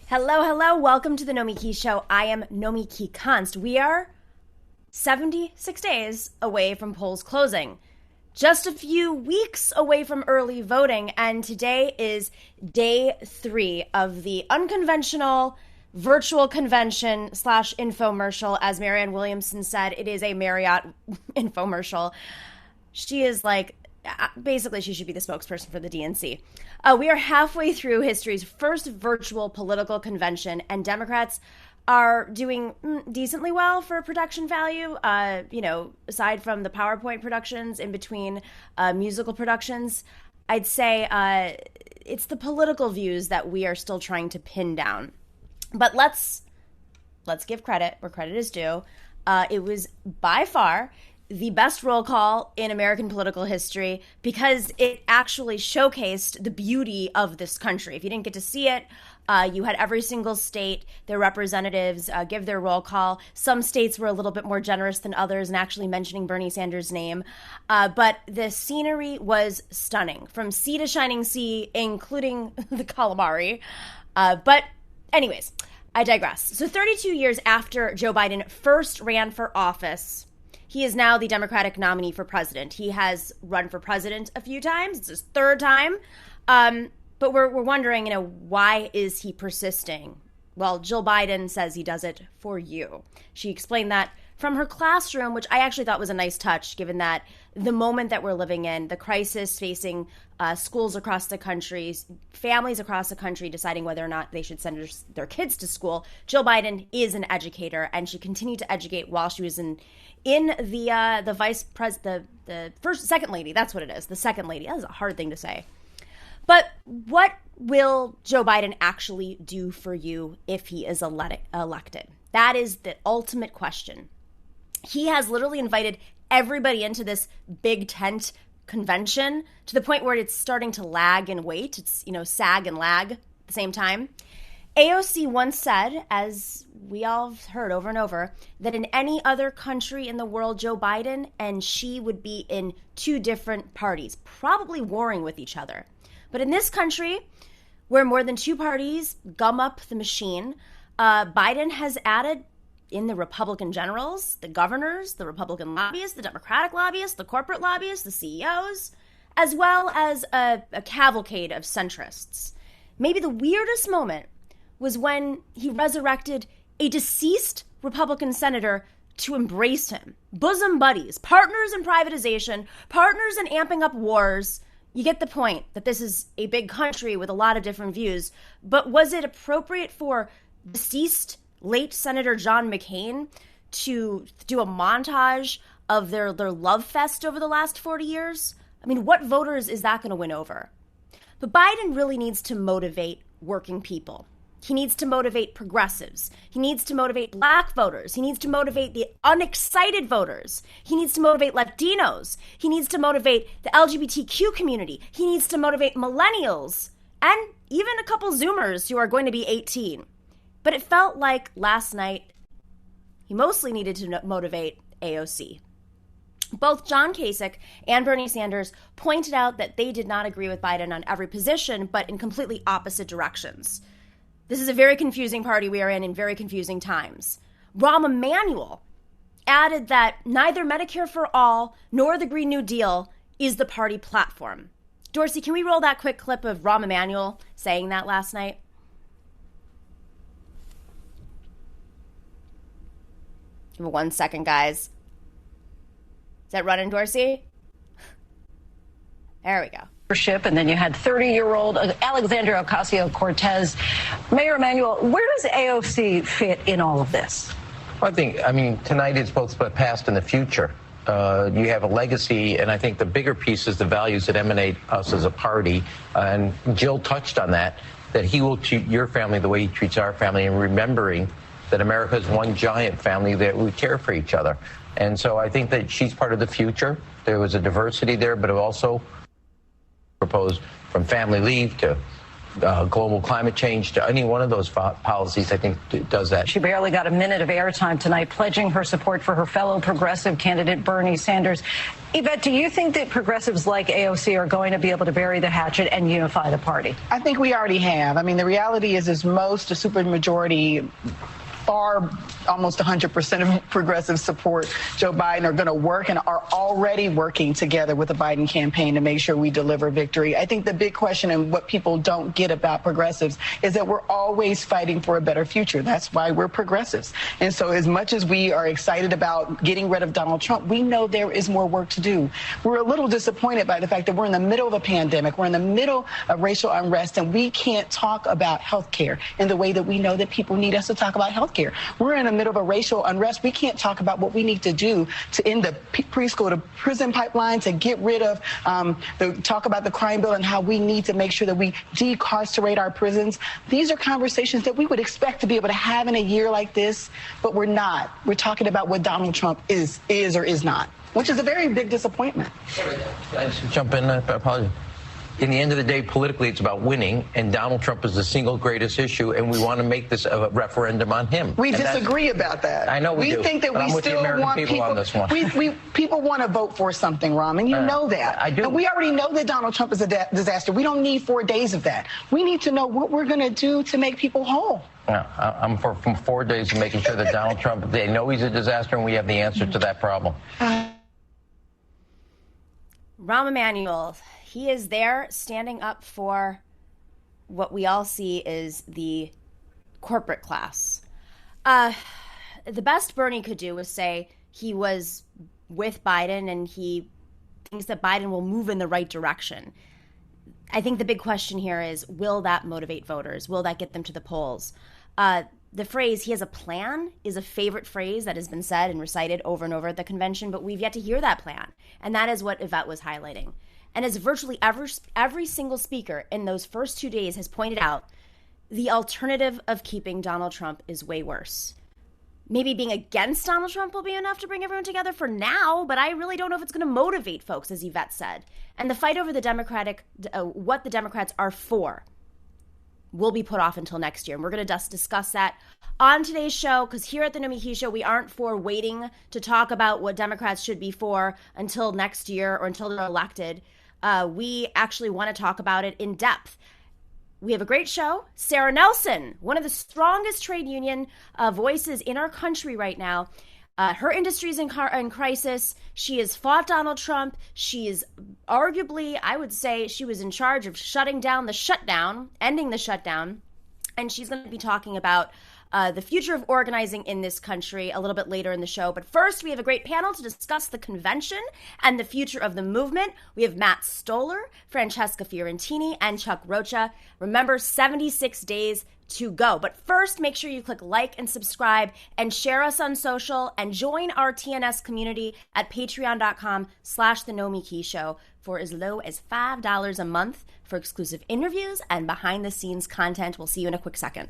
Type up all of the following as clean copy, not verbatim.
Hello, hello. Welcome to the Nomiki Show. I am Nomiki Const. We are 76 days away from polls closing. Just a few weeks away from early voting, and today is day 3 of the unconventional virtual convention / infomercial. As Marianne Williamson said, it is a Marriott infomercial. She is like, basically she should be the spokesperson for the DNC. We are halfway through history's first virtual political convention, and Democrats are doing decently well for production value. Aside from the PowerPoint productions, in between musical productions, I'd say it's the political views that we are still trying to pin down. But let's give credit where credit is due. It was by far the best roll call in American political history because it actually showcased the beauty of this country. If you didn't get to see it, you had every single state, their representatives give their roll call. Some states were a little bit more generous than others in actually mentioning Bernie Sanders' name. But the scenery was stunning, from sea to shining sea, including the calamari. But anyways, I digress. So 32 years after Joe Biden first ran for office, he is now the Democratic nominee for president. He has run for president a few times. It's his third time. But we're wondering, why is he persisting? Well, Jill Biden says he does it for you. She explained that from her classroom, which I actually thought was a nice touch, given that the moment that we're living in, the crisis facing schools across the country, families across the country deciding whether or not they should send their kids to school. Jill Biden is an educator, and she continued to educate while she was in the vice president, the second lady. That's what it is. The second lady. That is a hard thing to say. But what will Joe Biden actually do for you if he is elected? That is the ultimate question. He has literally invited everybody into this big tent convention to the point where it's starting to lag in wait. It's, sag and lag at the same time. AOC once said, as we all have heard over and over, that in any other country in the world, Joe Biden and she would be in two different parties, probably warring with each other. But in this country, where more than two parties gum up the machine, Biden has added in the Republican generals, the governors, the Republican lobbyists, the Democratic lobbyists, the corporate lobbyists, the CEOs, as well as a cavalcade of centrists. Maybe the weirdest moment was when he resurrected a deceased Republican senator to embrace him. Bosom buddies, partners in privatization, partners in amping up wars. You get the point that this is a big country with a lot of different views. But was it appropriate for deceased late Senator John McCain to do a montage of their love fest over the last 40 years? I mean, what voters is that going to win over? But Biden really needs to motivate working people. He needs to motivate progressives. He needs to motivate black voters. He needs to motivate the unexcited voters. He needs to motivate Latinos. He needs to motivate the LGBTQ community. He needs to motivate millennials and even a couple Zoomers who are going to be 18. But it felt like last night he mostly needed to motivate AOC. Both John Kasich and Bernie Sanders pointed out that they did not agree with Biden on every position, but in completely opposite directions. This is a very confusing party we are in very confusing times. Rahm Emanuel added that neither Medicare for All nor the Green New Deal is the party platform. Dorsey, can we roll that quick clip of Rahm Emanuel saying that last night? Give me 1 second, guys. Is that running, Dorsey? There we go. And then you had 30-year-old Alexandria Ocasio-Cortez. Mayor Emanuel, where does AOC fit in all of this? I mean, tonight is both the past and the future. You have a legacy, and I think the bigger piece is the values that emanate us as a party. And Jill touched on that he will treat your family the way he treats our family, and remembering that America is one giant family that we care for each other. And so I think that she's part of the future. There was a diversity there, but it also proposed from family leave to global climate change, to any one of those policies, I think does that. She barely got a minute of airtime tonight, pledging her support for her fellow progressive candidate, Bernie Sanders. Yvette, do you think that progressives like AOC are going to be able to bury the hatchet and unify the party? I think we already have. I mean, the reality is most, a supermajority, almost 100% of progressives support Joe Biden, are going to work and are already working together with the Biden campaign to make sure we deliver victory. I think the big question, and what people don't get about progressives, is that we're always fighting for a better future. That's why we're progressives. And so as much as we are excited about getting rid of Donald Trump, we know there is more work to do. We're a little disappointed by the fact that we're in the middle of a pandemic. We're in the middle of racial unrest, and we can't talk about health care in the way that we know that people need us to talk about health care. We're in the middle of a racial unrest. We can't talk about what we need to do to end the preschool to prison pipeline, to get rid of talk about the crime bill and how we need to make sure that we decarcerate our prisons. These are conversations that we would expect to be able to have in a year like this, but we're not. We're talking about what Donald Trump is or is not, which is a very big disappointment. Can I just jump in? I apologize. In the end of the day, politically, it's about winning, and Donald Trump is the single greatest issue, and we want to make this a referendum on him. We disagree about that. I know we do. Think that but we I'm with still the American want people on this one. People want to vote for something, Ram, and you know that. I do. And we already know that Donald Trump is a disaster. We don't need 4 days of that. We need to know what we're going to do to make people whole. Yeah, I'm for 4 days of making sure that Donald Trump, they know he's a disaster, and we have the answer to that problem. Rahm Emanuel, he is there standing up for what we all see is the corporate class. The best Bernie could do was say he was with Biden and he thinks that Biden will move in the right direction. I think the big question here is, will that motivate voters? Will that get them to the polls? The phrase, he has a plan, is a favorite phrase that has been said and recited over and over at the convention, but we've yet to hear that plan. And that is what Yvette was highlighting. And as virtually every single speaker in those first 2 days has pointed out, the alternative of keeping Donald Trump is way worse. Maybe being against Donald Trump will be enough to bring everyone together for now, but I really don't know if it's going to motivate folks, as Yvette said. And the fight over the what the Democrats are for will be put off until next year. And we're going to discuss that on today's show, because here at the Nomiki Show, we aren't for waiting to talk about what Democrats should be for until next year or until they're elected. We actually want to talk about it in depth. We have a great show. Sara Nelson, one of the strongest trade union voices in our country right now. Her industry is in crisis. She has fought Donald Trump. She is arguably, I would say, she was in charge of shutting down the shutdown, ending the shutdown. And she's going to be talking about the future of organizing in this country a little bit later in the show. But first, we have a great panel to discuss the convention and the future of the movement. We have Matt Stoller, Francesca Fiorentini, and Chuck Rocha. Remember, 76 days to go. But first, make sure you click like and subscribe and share us on social and join our TNS community at patreon.com/The Nomiki Show for as low as $5 a month for exclusive interviews and behind the scenes content. We'll see you in a quick second.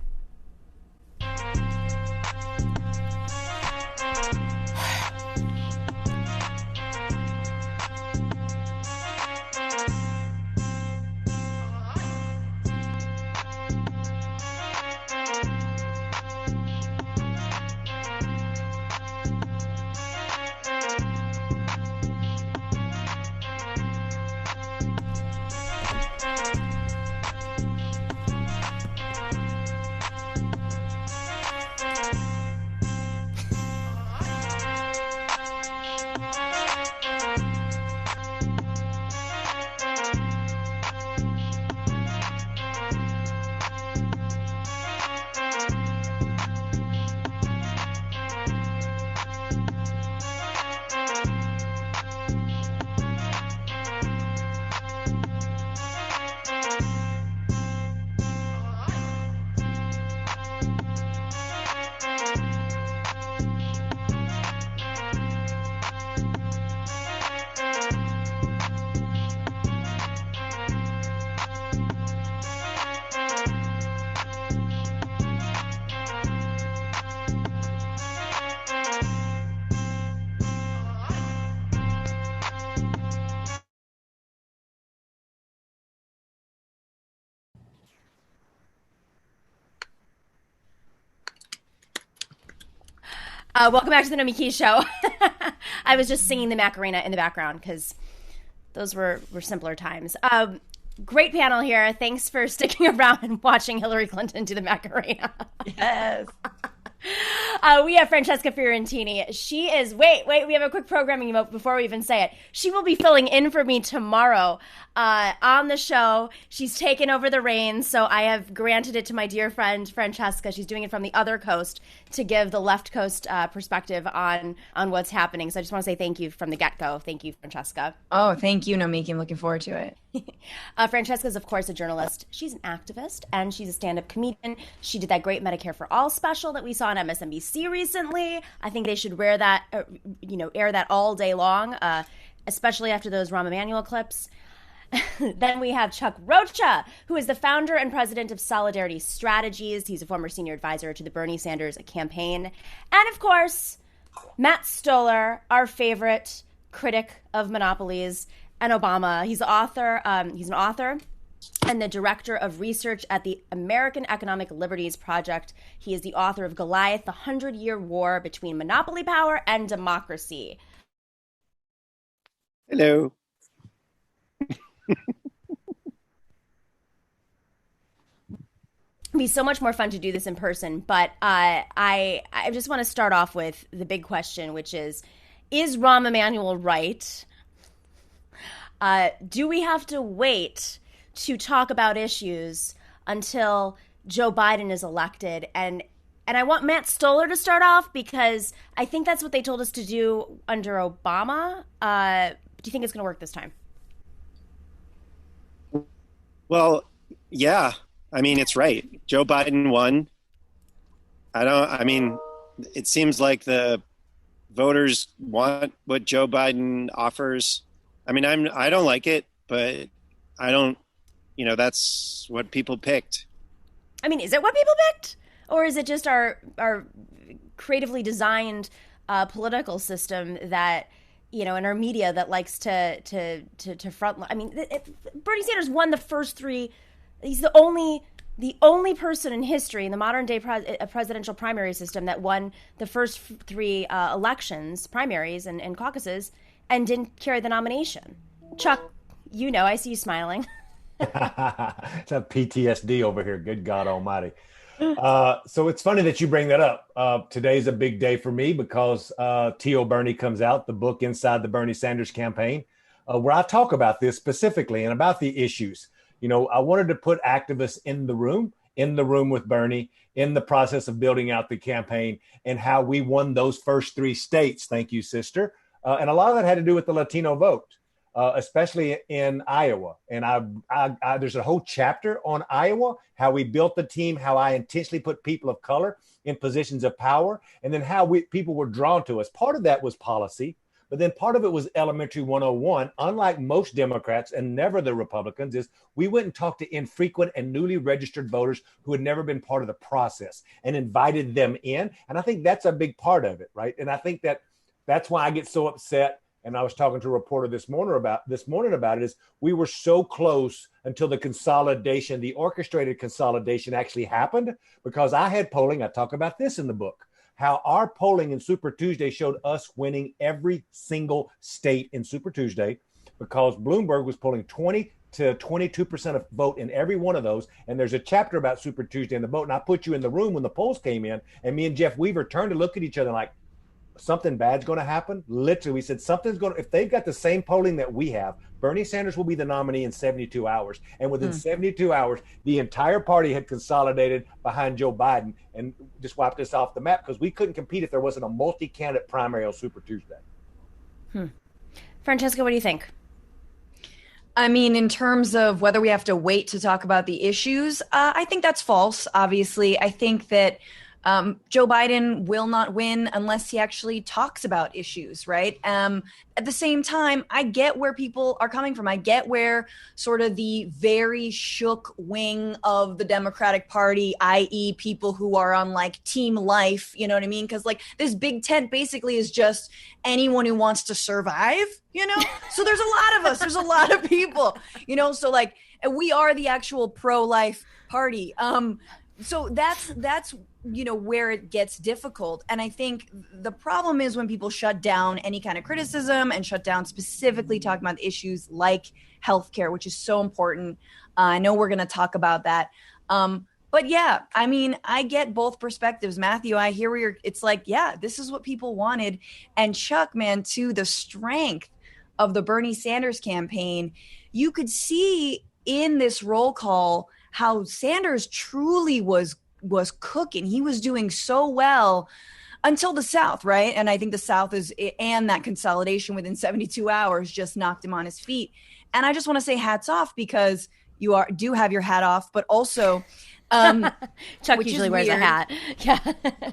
Welcome back to the Nomiki show. I was just singing the Macarena in the background because those were simpler times. Great panel here. Thanks for sticking around and watching Hillary Clinton do the Macarena. Yes. We have Francesca Fiorentini. She is, wait, we have a quick programming note before we even say it. She will be filling in for me tomorrow on the show. She's taken over the reins, so I have granted it to my dear friend Francesca. She's doing it from the other coast to give the left coast perspective on what's happening. So I just want to say thank you from the get-go. Thank you, Francesca. Oh, thank you, Nomiki. I'm looking forward to it. Francesca is, of course, a journalist. She's an activist, and she's a stand-up comedian. She did that great Medicare for All special that we saw on MSNBC recently. I think they should wear that, air that all day long, especially after those Rahm Emanuel clips. Then we have Chuck Rocha, who is the founder and president of Solidarity Strategies. He's a former senior advisor to the Bernie Sanders campaign. And, of course, Matt Stoller, our favorite critic of monopolies and Obama. He's an author and the director of research at the American Economic Liberties Project. He is the author of Goliath, the 100-Year War Between Monopoly Power and Democracy. Hello. It'd be so much more fun to do this in person, but I just want to start off with the big question, which is Rahm Emanuel right? Do we have to wait to talk about issues until Joe Biden is elected? And I want Matt Stoller to start off because I think that's what they told us to do under Obama. Do you think it's going to work this time? Well, yeah. I mean, it's right. Joe Biden won. It seems like the voters want what Joe Biden offers. I mean, I don't like it, but I don't, that's what people picked. I mean, is it what people picked? Or is it just our creatively designed political system that, in our media that likes to front? I mean, Bernie Sanders won the first three. He's the only person in history in the modern day presidential primary system that won the first three elections, primaries and caucuses, and didn't carry the nomination. Chuck, I see you smiling. It's a PTSD over here. Good God Almighty. So it's funny that you bring that up. Today's a big day for me because T.O. Bernie comes out, the book Inside the Bernie Sanders Campaign, where I talk about this specifically and about the issues. I wanted to put activists in the room with Bernie, in the process of building out the campaign and how we won those first three states. Thank you, sister. And a lot of that had to do with the Latino vote, especially in Iowa. And I there's a whole chapter on Iowa, how we built the team, how I intentionally put people of color in positions of power, and then how people were drawn to us. Part of that was policy, but then part of it was elementary 101. Unlike most Democrats and never the Republicans, is we went and talked to infrequent and newly registered voters who had never been part of the process and invited them in. And I think that's a big part of it, right? And I think that's why I get so upset. And I was talking to a reporter this morning about it, is we were so close until the consolidation, the orchestrated consolidation actually happened, because I had polling. I talk about this in the book, how our polling in Super Tuesday showed us winning every single state in Super Tuesday, because Bloomberg was polling 20 to 22% of vote in every one of those. And there's a chapter about Super Tuesday in the vote. And I put you in the room when the polls came in, and me and Jeff Weaver turned to look at each other like, something bad's going to happen. Literally, we said if they've got the same polling that we have, Bernie Sanders will be the nominee in 72 hours. And within 72 hours, the entire party had consolidated behind Joe Biden and just wiped us off the map, because we couldn't compete if there wasn't a multi-candidate primary on Super Tuesday. Francesca, what do you think? I mean, in terms of whether we have to wait to talk about the issues, I think that's false. Obviously, I think that Joe Biden will not win unless he actually talks about issues, right? At the same time, I get where people are coming from. I get where sort of the very shook wing of the Democratic Party, i.e. people who are on like team life, you know what I mean? Because like this big tent basically is just anyone who wants to survive, So there's a lot of us. There's a lot of people, So like we are the actual pro-life party. So that's where it gets difficult. And I think the problem is when people shut down any kind of criticism and shut down specifically talking about issues like healthcare, which is so important. I know we're going to talk about that. But yeah, I mean, I get both perspectives. Matthew, I hear where it's like, yeah, this is what people wanted. And Chuck, man, to the strength of the Bernie Sanders campaign, you could see in this roll call how Sanders truly was cooking. He was doing so well until the South, right? And I think the South and that consolidation within 72 hours just knocked him on his feet. And I just want to say hats off, because you do have your hat off, but also Chuck usually wears a hat. Yeah.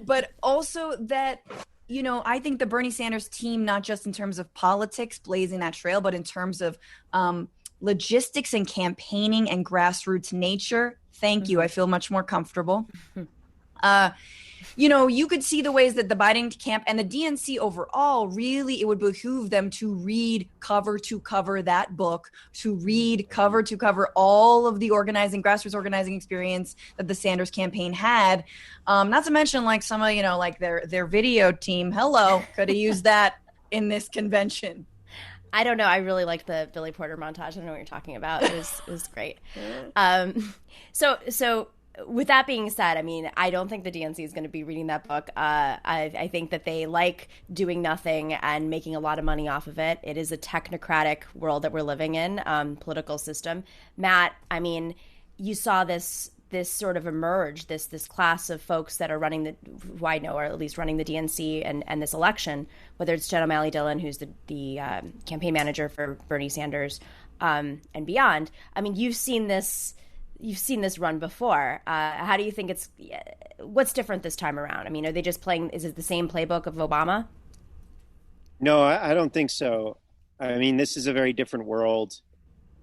But also that, I think the Bernie Sanders team, not just in terms of politics, blazing that trail, but in terms of logistics and campaigning and grassroots nature. Thank you. I feel much more comfortable. You could see the ways that the Biden camp and the DNC overall, really, it would behoove them to read cover to cover that book, to read cover to cover all of the grassroots organizing experience that the Sanders campaign had. Not to mention like some of, like their video team, could have used that in this convention. I don't know. I really liked the Billy Porter montage. I don't know what you're talking about. It was great. So with that being said, I mean, I don't think the DNC is going to be reading that book. I think that they like doing nothing and making a lot of money off of it. It is a technocratic world that we're living in, political system. Matt, I mean, you saw this sort of emerge, this class of folks that are running who I know are at least running the DNC and this election, whether it's Jen O'Malley Dillon, who's the campaign manager for Bernie Sanders, and beyond. I mean, you've seen this run before. How do you think what's different this time around? I mean, are they just is it the same playbook of Obama? No, I don't think so. I mean, this is a very different world.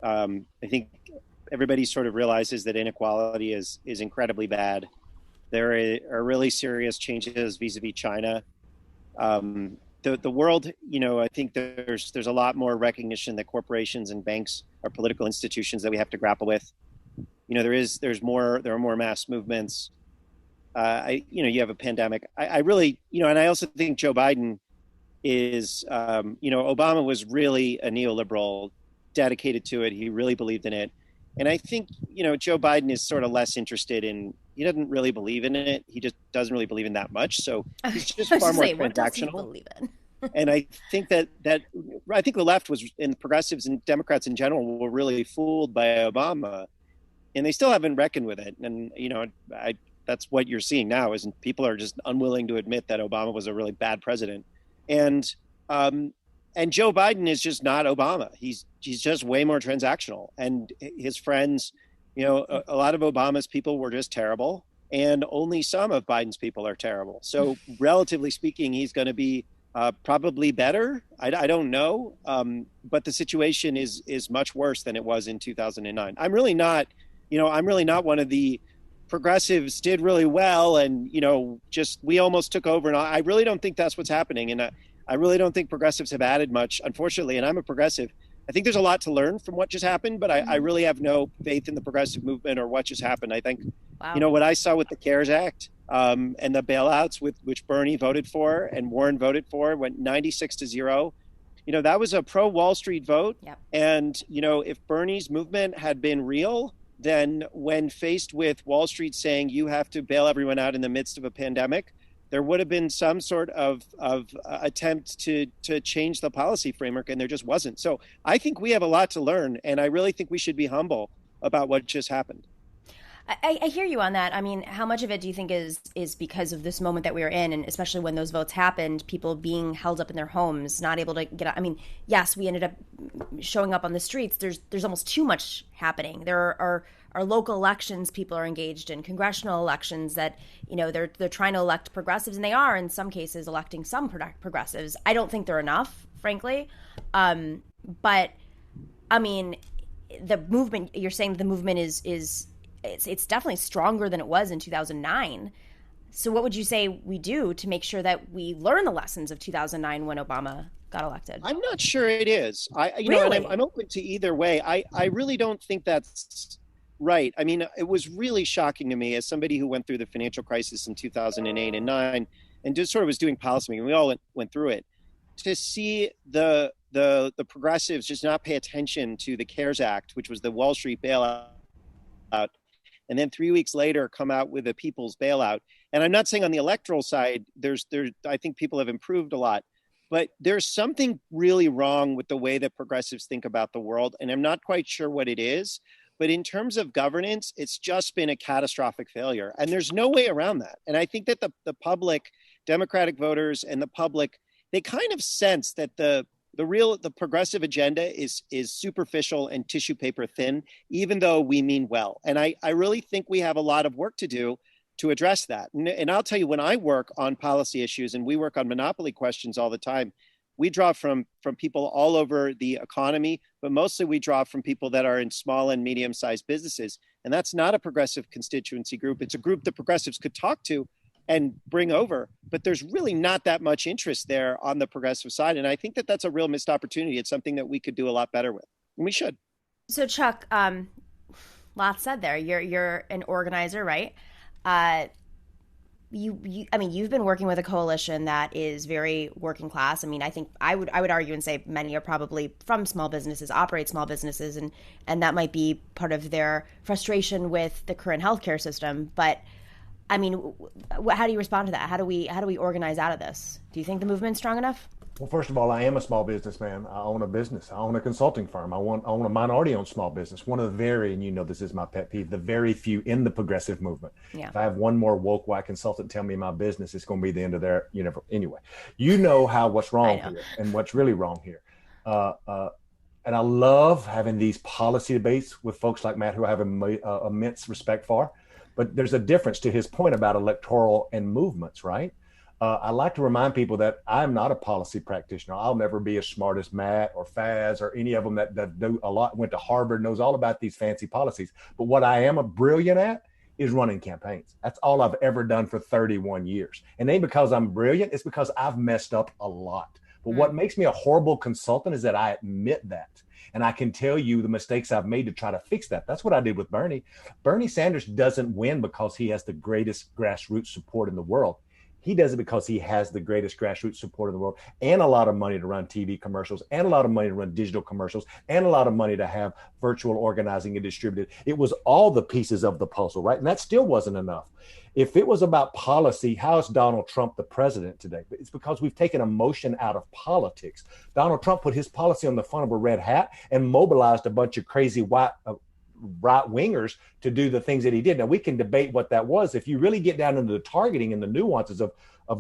I think everybody sort of realizes that inequality is incredibly bad. There are really serious changes vis-a-vis China. The world, I think there's a lot more recognition that corporations and banks are political institutions that we have to grapple with. There are more mass movements. You have a pandemic. I really, and I also think Joe Biden is, Obama was really a neoliberal, dedicated to it. He really believed in it. And I think, Joe Biden is sort of less interested he doesn't really believe in it. He just doesn't really believe in that much. So he's just far more transactional. What does he believe in? And I think that I think the left and progressives and Democrats in general were really fooled by Obama, and they still haven't reckoned with it. And, that's what you're seeing now is people are just unwilling to admit that Obama was a really bad president. And Joe Biden is just not Obama. He's just way more transactional. And his friends, a lot of Obama's people were just terrible, and only some of Biden's people are terrible. So relatively speaking, he's going to be probably better. I don't know. But the situation is much worse than it was in 2009. I'm really not one of the progressives did really well. And, we almost took over. And I really don't think that's what's happening. And I really don't think progressives have added much, unfortunately. And I'm a progressive. I think there's a lot to learn from what just happened, but I really have no faith in the progressive movement or what just happened. I think, what I saw with the CARES Act and the bailouts which Bernie voted for and Warren voted for went 96-0. That was a pro-Wall Street vote. Yep. And, if Bernie's movement had been real, then when faced with Wall Street saying you have to bail everyone out in the midst of a pandemic, there would have been some sort of attempt to change the policy framework, and there just wasn't. So I think we have a lot to learn, and I really think we should be humble about what just happened. I hear you on that. I mean, how much of it do you think is because of this moment that we are in, and especially when those votes happened, people being held up in their homes, not able to get out? I mean, yes, we ended up showing up on the streets. There's almost too much happening. There are local elections people are engaged in, congressional elections that, they're trying to elect progressives, and they are in some cases electing some progressives. I don't think they're enough, frankly. But I mean, the movement, you're saying the movement it's definitely stronger than it was in 2009. So what would you say we do to make sure that we learn the lessons of 2009 when Obama got elected? I'm not sure it is. Really? I'm open to either way. I really don't think that's right. I mean, it was really shocking to me as somebody who went through the financial crisis in 2008 and 9 and just sort of was doing policymaking. We all went through it, to see the progressives just not pay attention to the CARES Act, which was the Wall Street bailout, and then 3 weeks later come out with a people's bailout. And I'm not saying on the electoral side, I think people have improved a lot, but there's something really wrong with the way that progressives think about the world. And I'm not quite sure what it is, but in terms of governance, it's just been a catastrophic failure. And there's no way around that. And I think that the public, Democratic voters and the public, they kind of sense that the progressive agenda is superficial and tissue paper thin, even though we mean well. And I really think we have a lot of work to do to address that. And I'll tell you, when I work on policy issues and we work on monopoly questions all the time, we draw from people all over the economy, but mostly we draw from people that are in small and medium-sized businesses. And that's not a progressive constituency group. It's a group that progressives could talk to and bring over, but there's really not that much interest there on the progressive side. And I think that that's a real missed opportunity. It's something that we could do a lot better with, and we should. So Chuck, lots said there. You're an organizer, right? You've been working with a coalition that is very working class. I mean, I think I would argue and say many are probably from small businesses, operate small businesses, and that might be part of their frustration with the current healthcare system. But I mean, how do you respond to that? How do we organize out of this? Do you think the movement's strong enough? Well, first of all, I am a small businessman. I own a business. I own a consulting firm. I own a minority-owned small business. One of the very, and you know this is my pet peeve, the very few in the progressive movement. Yeah. If I have one more woke white consultant tell me my business, it's going to be the end of their universe. Anyway, you know what's wrong here and what's really wrong here. And I love having these policy debates with folks like Matt, who I have immense respect for. But there's a difference to his point about electoral and movements, right? I like to remind people that I'm not a policy practitioner. I'll never be as smart as Matt or Faz or any of them that do a lot, went to Harvard, knows all about these fancy policies. But what I am brilliant at is running campaigns. That's all I've ever done for 31 years. And it ain't because I'm brilliant, it's because I've messed up a lot. But what makes me a horrible consultant is that I admit that. And I can tell you the mistakes I've made to try to fix that. That's what I did with Bernie. Bernie Sanders doesn't win because he has the greatest grassroots support in the world. He does it because he has the greatest grassroots support in the world and a lot of money to run TV commercials and a lot of money to run digital commercials and a lot of money to have virtual organizing and distributed. It was all the pieces of the puzzle, right? And that still wasn't enough. If it was about policy, how is Donald Trump the president today? It's because we've taken emotion out of politics. Donald Trump put his policy on the front of a red hat and mobilized a bunch of crazy white right-wingers to do the things that he did. Now, we can debate what that was. If you really get down into the targeting and the nuances of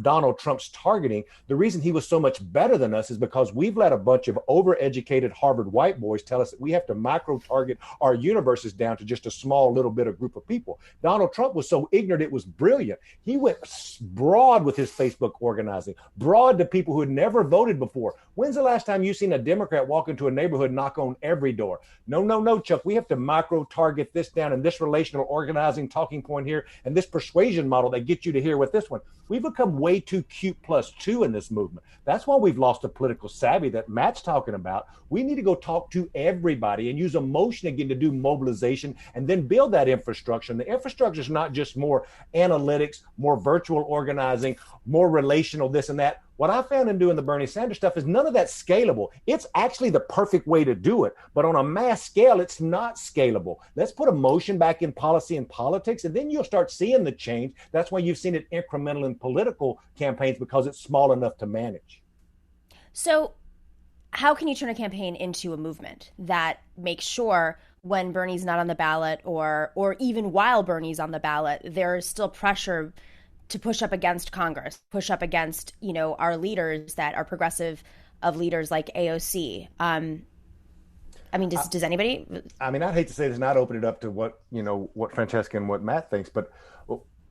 Donald Trump's targeting, the reason he was so much better than us is because we've let a bunch of overeducated Harvard white boys tell us that we have to micro-target our universes down to just a small little bit of group of people. Donald Trump was so ignorant, it was brilliant. He went broad with his Facebook organizing, broad to people who had never voted before. When's the last time you've seen a Democrat walk into a neighborhood, knock on every door? No, Chuck, we have to micro-target this down and this relational organizing talking point here and this persuasion model that gets you to hear with this one. We've become way too cute plus two in this movement. That's why we've lost the political savvy that Matt's talking about. We need to go talk to everybody and use emotion again to do mobilization and then build that infrastructure. And the infrastructure is not just more analytics, more virtual organizing, more relational this and that. What I found in doing the Bernie Sanders stuff is none of that's scalable. It's actually the perfect way to do it. But on a mass scale, it's not scalable. Let's put emotion back in policy and politics, and then you'll start seeing the change. That's why you've seen it incremental in political campaigns, because it's small enough to manage. So how can you turn a campaign into a movement that makes sure when Bernie's not on the ballot or even while Bernie's on the ballot, there's still pressure to push up against Congress, push up against, our leaders that are progressive of leaders like AOC. Does anybody? I'd hate to say this, not open it up to what Francesca and what Matt thinks, but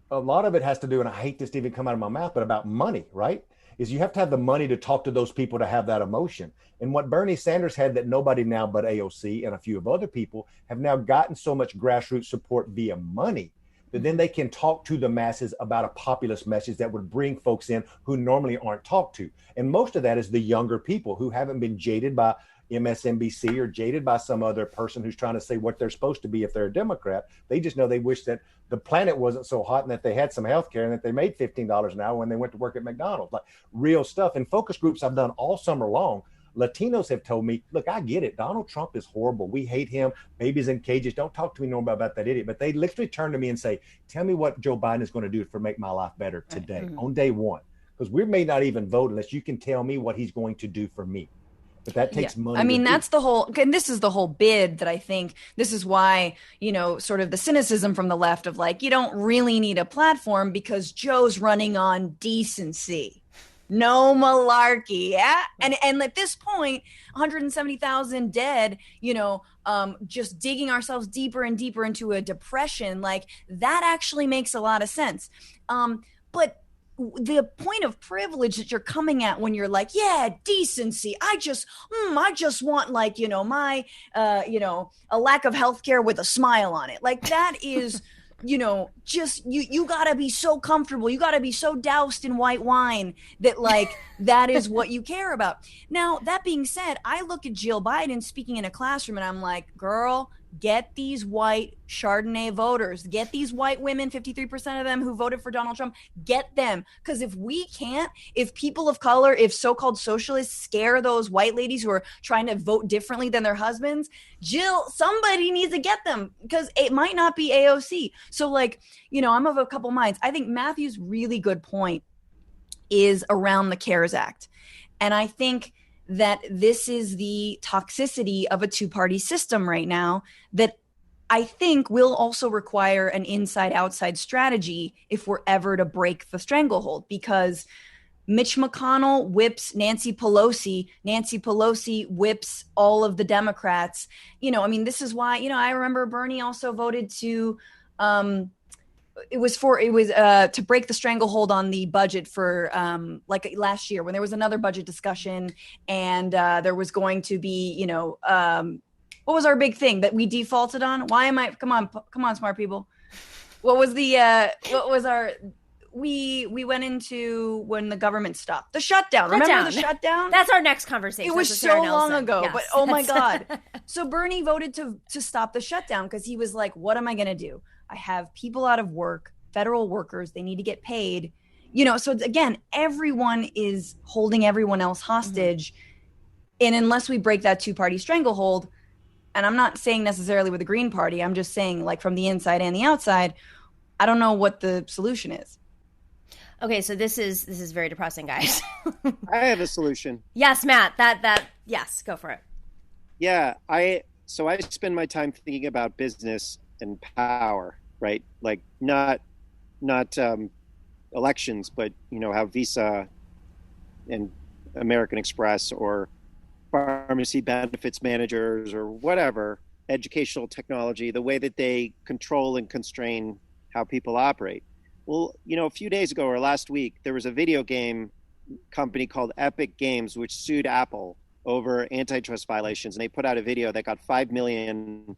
a lot of it has to do, and I hate this to even come out of my mouth, but about money, right? Is you have to have the money to talk to those people to have that emotion. And what Bernie Sanders had that nobody now but AOC and a few of other people have now gotten so much grassroots support via money that then they can talk to the masses about a populist message that would bring folks in who normally aren't talked to. And most of that is the younger people who haven't been jaded by MSNBC or jaded by some other person who's trying to say what they're supposed to be if they're a Democrat. They just know they wish that the planet wasn't so hot and that they had some health care and that they made $15 an hour when they went to work at McDonald's. Like real stuff. In focus groups I've done all summer long, Latinos have told me, look, I get it. Donald Trump is horrible. We hate him. Babies in cages. Don't talk to me no more about that idiot. But they literally turn to me and say, tell me what Joe Biden is going to do to make my life better today, on day one. Because we may not even vote unless you can tell me what he's going to do for me. But that takes money. I mean, that's the whole, and this is the whole bid that I think this is why, sort of the cynicism from the left of like, you don't really need a platform because Joe's running on decency. No malarkey. Yeah. And at this point, 170,000 dead, just digging ourselves deeper and deeper into a depression, like that actually makes a lot of sense. But the point of privilege that you're coming at when you're like, yeah, decency. I just want like, my, a lack of healthcare with a smile on it. Like that is, just you gotta be so comfortable. You gotta be so doused in white wine that like, that is what you care about. Now, that being said, I look at Jill Biden speaking in a classroom and I'm like, girl, get these white Chardonnay voters, get these white women, 53% of them who voted for Donald Trump, get them. Because if people of color, if so-called socialists scare those white ladies who are trying to vote differently than their husbands, Jill, somebody needs to get them because it might not be AOC. So like, I'm of a couple minds. I think Matthew's really good point is around the CARES Act. And I think that this is the toxicity of a two-party system right now that I think will also require an inside-outside strategy if we're ever to break the stranglehold, because Mitch McConnell whips Nancy Pelosi. Nancy Pelosi whips all of the Democrats. This is why, I remember Bernie also voted to it was to break the stranglehold on the budget for like last year when there was another budget discussion and there was going to be, what was our big thing that we defaulted on? Come on, smart people. What was we went into when the government stopped? The shutdown. Remember the shutdown? That's our next conversation. It was so long ago, yes. But oh my God. So Bernie voted to stop the shutdown because he was like, what am I going to do? I have people out of work, federal workers, they need to get paid. So again, everyone is holding everyone else hostage. And unless we break that two-party stranglehold, and I'm not saying necessarily with the Green Party, I'm just saying like from the inside and the outside, I don't know what the solution is. Okay, so this is very depressing, guys. I have a solution. Yes, Matt, yes, go for it. Yeah, I spend my time thinking about business and power, right? Like not elections, but how Visa and American Express or pharmacy benefits managers or whatever, educational technology, the way that they control and constrain how people operate. Well, a few days ago or last week, there was a video game company called Epic Games, which sued Apple over antitrust violations. And they put out a video that got 5 million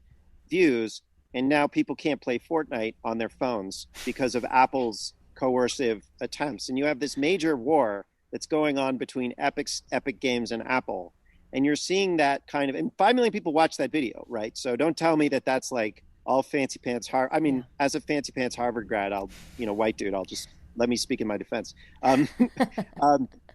views. And now people can't play Fortnite on their phones because of Apple's coercive attempts. And you have this major war that's going on between Epic Games and Apple. And you're seeing that kind of, and 5 million people watch that video, right? So don't tell me that that's like all fancy pants. As a fancy pants Harvard grad, white dude, let me speak in my defense.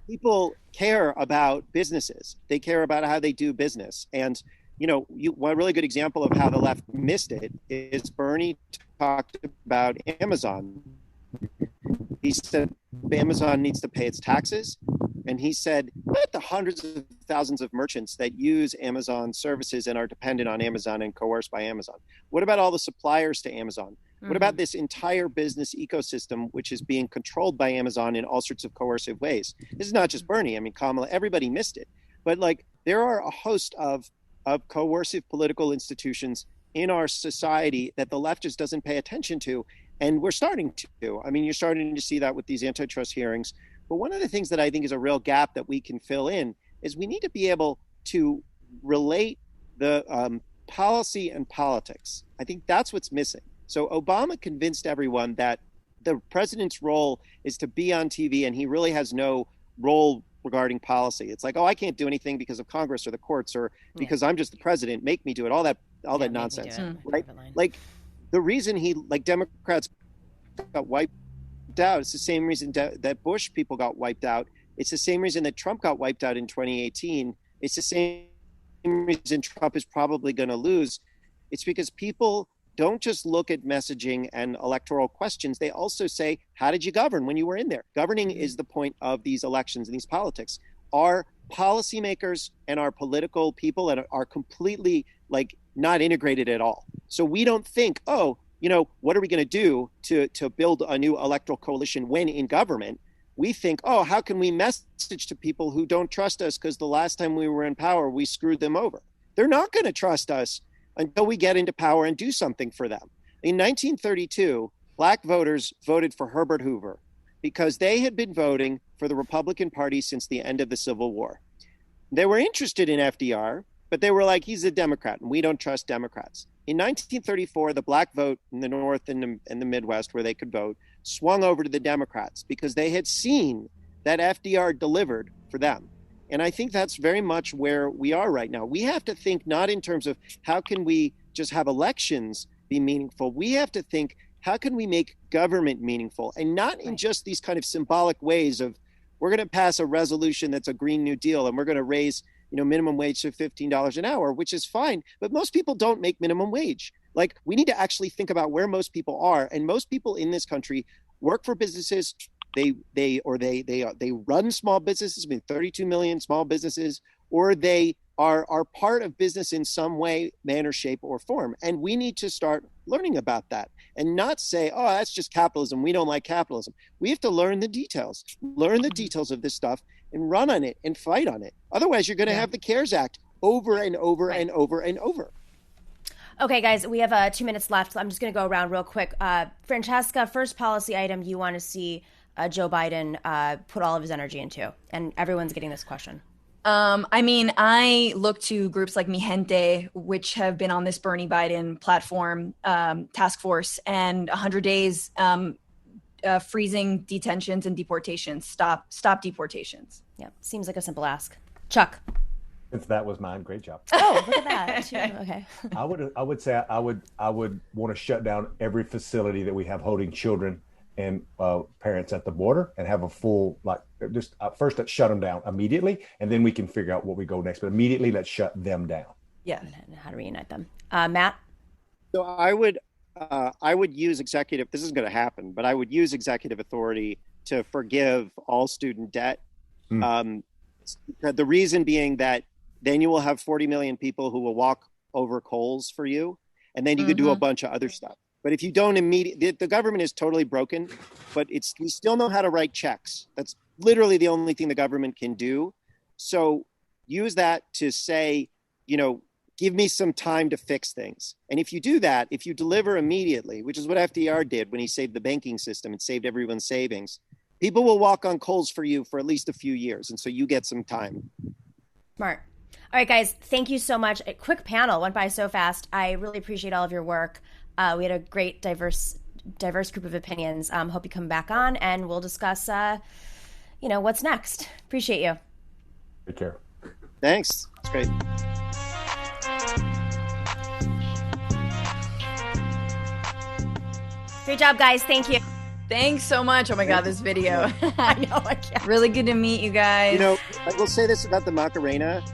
People care about businesses. They care about how they do business. And one really good example of how the left missed it is Bernie talked about Amazon. He said Amazon needs to pay its taxes. And he said, what about the hundreds of thousands of merchants that use Amazon services and are dependent on Amazon and coerced by Amazon? What about all the suppliers to Amazon? What about this entire business ecosystem, which is being controlled by Amazon in all sorts of coercive ways? This is not just Bernie. Kamala, everybody missed it. But there are a host of coercive political institutions in our society that the left just doesn't pay attention to. And we're starting to. You're starting to see that with these antitrust hearings. But one of the things that I think is a real gap that we can fill in is we need to be able to relate the policy and politics. I think that's what's missing. So Obama convinced everyone that the president's role is to be on TV and he really has no role regarding policy. It's like, oh, I can't do anything because of Congress or the courts or because I'm just the president. Make me do it. All that nonsense, right? Like the reason Democrats got wiped out. It's the same reason that Bush people got wiped out. It's the same reason that Trump got wiped out in 2018. It's the same reason Trump is probably going to lose. It's because people don't just look at messaging and electoral questions. They also say, how did you govern when you were in there? Governing is the point of these elections and these politics. Our policymakers and our political people are completely not integrated at all. So we don't think, oh, what are we going to do to build a new electoral coalition when in government? We think, oh, how can we message to people who don't trust us because the last time we were in power, we screwed them over. They're not going to trust us until we get into power and do something for them. In 1932, Black voters voted for Herbert Hoover because they had been voting for the Republican Party since the end of the Civil War. They were interested in FDR, but they were like, he's a Democrat and we don't trust Democrats. In 1934, the Black vote in the North and the Midwest, where they could vote, swung over to the Democrats because they had seen that FDR delivered for them. And I think that's very much where we are right now. We have to think not in terms of how can we just have elections be meaningful. We have to think, how can we make government meaningful? And not in just these kind of symbolic ways of, we're going to pass a resolution that's a Green New Deal and we're going to raise minimum wage to $15 an hour, which is fine. But most people don't make minimum wage. We need to actually think about where most people are. And most people in this country work for businesses. They run small businesses, 32 million small businesses, or they are part of business in some way, manner, shape, or form. And we need to start learning about that and not say, oh, that's just capitalism. We don't like capitalism. We have to learn the details of this stuff and run on it and fight on it. Otherwise, you're going to have the CARES Act over and over and over and over. Okay, guys, we have 2 minutes left. So I'm just going to go around real quick. Francesca, first policy item you want to see Joe Biden put all of his energy into? And everyone's getting this question. I look to groups like Mi Gente, which have been on this Bernie Biden platform task force, and 100 days freezing detentions and deportations. Stop deportations. Yeah, seems like a simple ask. Chuck. Since that was mine, great job. Oh, look at that. Okay. I would say I would want to shut down every facility that we have holding children and parents at the border and have a full, first let's shut them down immediately, and then we can figure out what we go next. But immediately, let's shut them down. Yeah, and how to reunite them. Matt? So I would use executive, this isn't going to happen, but I would use executive authority to forgive all student debt. The reason being that then you will have 40 million people who will walk over coals for you, and then you could do a bunch of other stuff. But if you don't the government is totally broken, but we still know how to write checks. That's literally the only thing the government can do. So use that to say, give me some time to fix things. And if you do that, if you deliver immediately, which is what FDR did when he saved the banking system and saved everyone's savings, people will walk on coals for you for at least a few years. And so you get some time. Smart. All right, guys, thank you so much. A quick panel went by so fast. I really appreciate all of your work. We had a great, diverse group of opinions. Hope you come back on, and we'll discuss, what's next. Appreciate you. Take care. Thanks. It's great. Great job, guys. Thank you. Thanks so much. Oh my God, this video. I know. I can't. Really good to meet you guys. I will say this about the Macarena.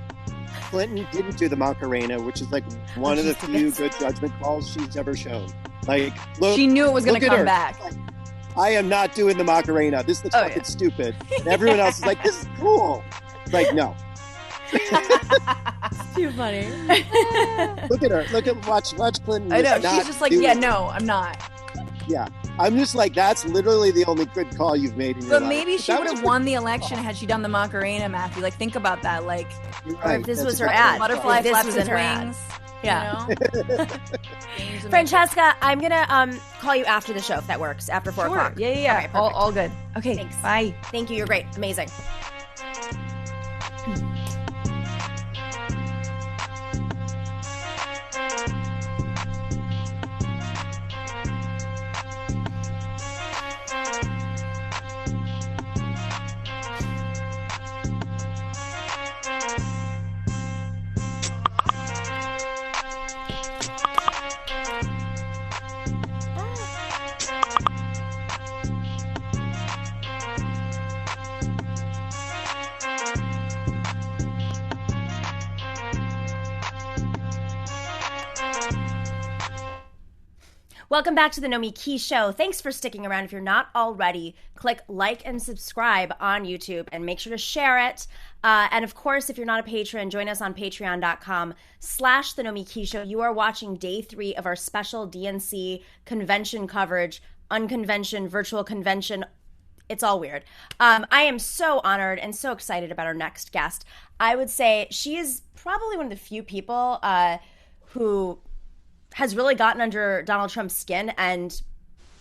Clinton didn't do the Macarena, which is one of the few good judgment calls she's ever shown. Look, she knew it was going to come back. I am not doing the Macarena. This looks fucking stupid. And everyone else is like, this is cool. No. It's too funny. Look at her. Watch Clinton. I know. She's just no, I'm not. Yeah. I'm just that's literally the only good call you've made in your life. But maybe she would have won the election had she done the Macarena, Matthew. Think about that. Or if this was her ad. Butterfly flaps its wings. Ad. Yeah. Francesca, I'm going to call you after the show if that works, after 4 o'clock. Yeah. Okay, all good. Okay, thanks. Bye. Thank you. You're great. Amazing. Welcome back to the Nomiki Show. Thanks for sticking around. If you're not already, click like and subscribe on YouTube and make sure to share it. And of course, if you're not a patron, join us on patreon.com/the Nomiki Show. You are watching day 3 of our special DNC convention coverage, unconvention, virtual convention. It's all weird. I am so honored and so excited about our next guest. I would say she is probably one of the few people who has really gotten under Donald Trump's skin and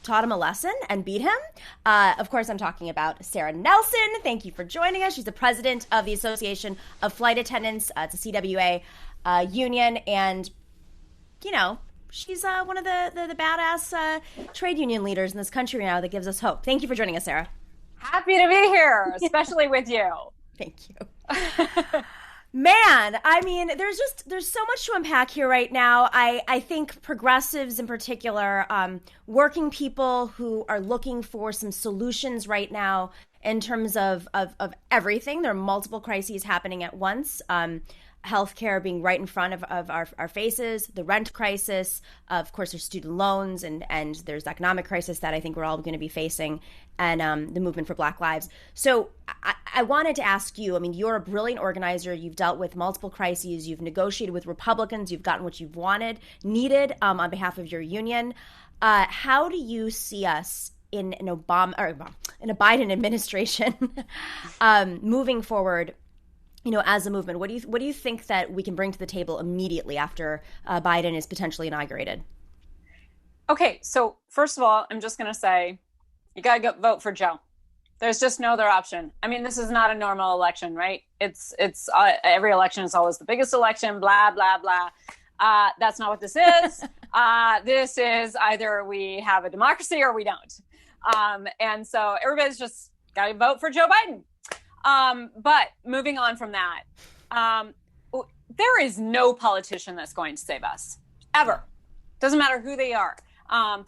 taught him a lesson and beat him. Of course, I'm talking about Sara Nelson. Thank you for joining us. She's the president of the Association of Flight Attendants. It's a CWA union. And, you know, she's one of the badass trade union leaders in this country now that gives us hope. Thank you for joining us, Sara. Happy to be here, especially with you. Thank you. Man, I mean, there's so much to unpack here right now. I think progressives in particular, working people who are looking for some solutions right now in terms of everything. There are multiple crises happening at once. Healthcare being right in front of our faces, the rent crisis, of course there's student loans, and there's the economic crisis that I think we're all going to be facing, and the movement for Black Lives. So I wanted to ask you, I mean, you're a brilliant organizer. You've dealt with multiple crises. You've negotiated with Republicans. You've gotten what you've needed on behalf of your union. How do you see us in a Biden administration moving forward? You know, as a movement, what do you think that we can bring to the table immediately after Biden is potentially inaugurated? Okay, so first of all, I'm just going to say, you got to go vote for Joe. There's just no other option. I mean, this is not a normal election, right? It's every election is always the biggest election, blah, blah, blah. That's not what this is. This is either we have a democracy or we don't. And so everybody's just got to vote for Joe Biden. But moving on from that, there is no politician that's going to save us, ever. Doesn't matter who they are.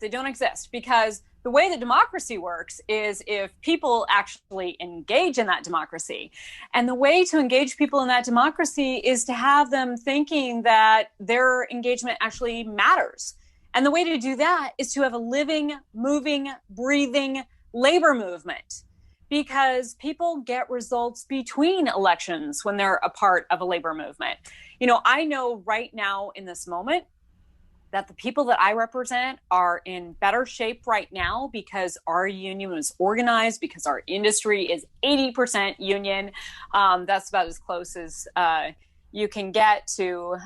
They don't exist, because the way that democracy works is if people actually engage in that democracy. And the way to engage people in that democracy is to have them thinking that their engagement actually matters. And the way to do that is to have a living, moving, breathing labor movement. Because people get results between elections when they're a part of a labor movement. You know, I know right now in this moment that the people that I represent are in better shape right now because our union was organized, because our industry is 80% union. That's about as close as you can get to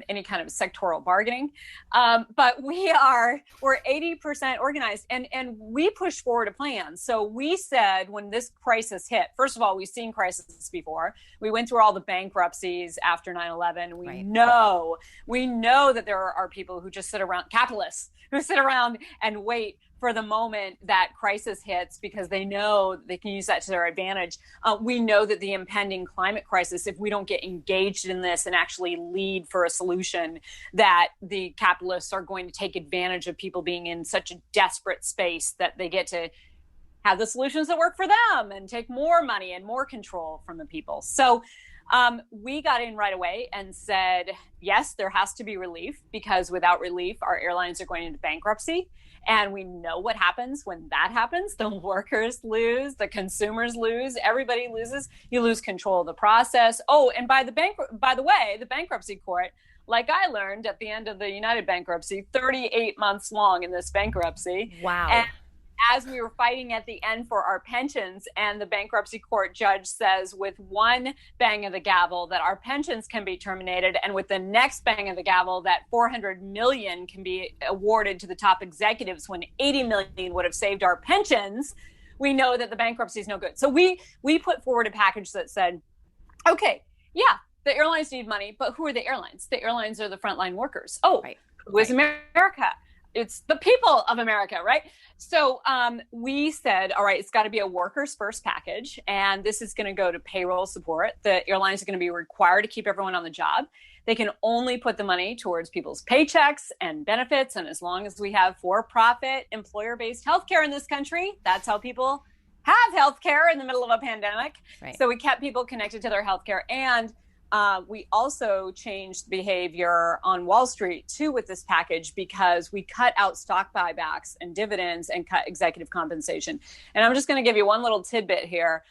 any kind of sectoral bargaining. But we're 80% organized, and we pushed forward a plan. So we said when this crisis hit, first of all, we've seen crises before. We went through all the bankruptcies after 9/11. We know that there are people who just sit around, capitalists, who sit around and wait for the moment that crisis hits because they know they can use that to their advantage. We know that the impending climate crisis, if we don't get engaged in this and actually lead for a solution, that the capitalists are going to take advantage of people being in such a desperate space that they get to have the solutions that work for them and take more money and more control from the people. So we got in right away and said, yes, there has to be relief, because without relief, our airlines are going into bankruptcy. And we know what happens when that happens. The workers lose, the consumers lose, everybody loses. You lose control of the process. Oh, and by the way, the bankruptcy court, like I learned at the end of the United bankruptcy, 38 months long in this bankruptcy. Wow. And as we were fighting at the end for our pensions, and the bankruptcy court judge says with one bang of the gavel that our pensions can be terminated, and with the next bang of the gavel that $400 million can be awarded to the top executives when $80 million would have saved our pensions, we know that the bankruptcy is no good. So we put forward a package that said, okay, yeah, the airlines need money, but who are the airlines? The airlines are the frontline workers. Oh, right. Who is America? It's the people of America, right? So we said, all right, it's got to be a workers first package. And this is going to go to payroll support. The airlines are going to be required to keep everyone on the job. They can only put the money towards people's paychecks and benefits. And as long as we have for-profit, employer-based healthcare in this country, that's how people have healthcare in the middle of a pandemic. Right. So we kept people connected to their healthcare. And we also changed behavior on Wall Street too with this package, because we cut out stock buybacks and dividends and cut executive compensation. And I'm just going to give you one little tidbit here.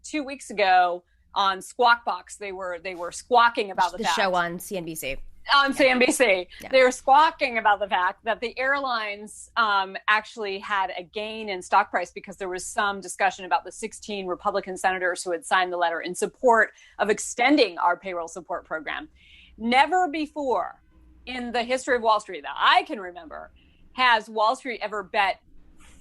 2 weeks ago on Squawk Box, they were squawking about the fact, show on CNBC. On CNBC, Yeah. they were squawking about the fact that the airlines actually had a gain in stock price because there was some discussion about the 16 Republican senators who had signed the letter in support of extending our payroll support program. Never before in the history of Wall Street that I can remember has Wall Street ever bet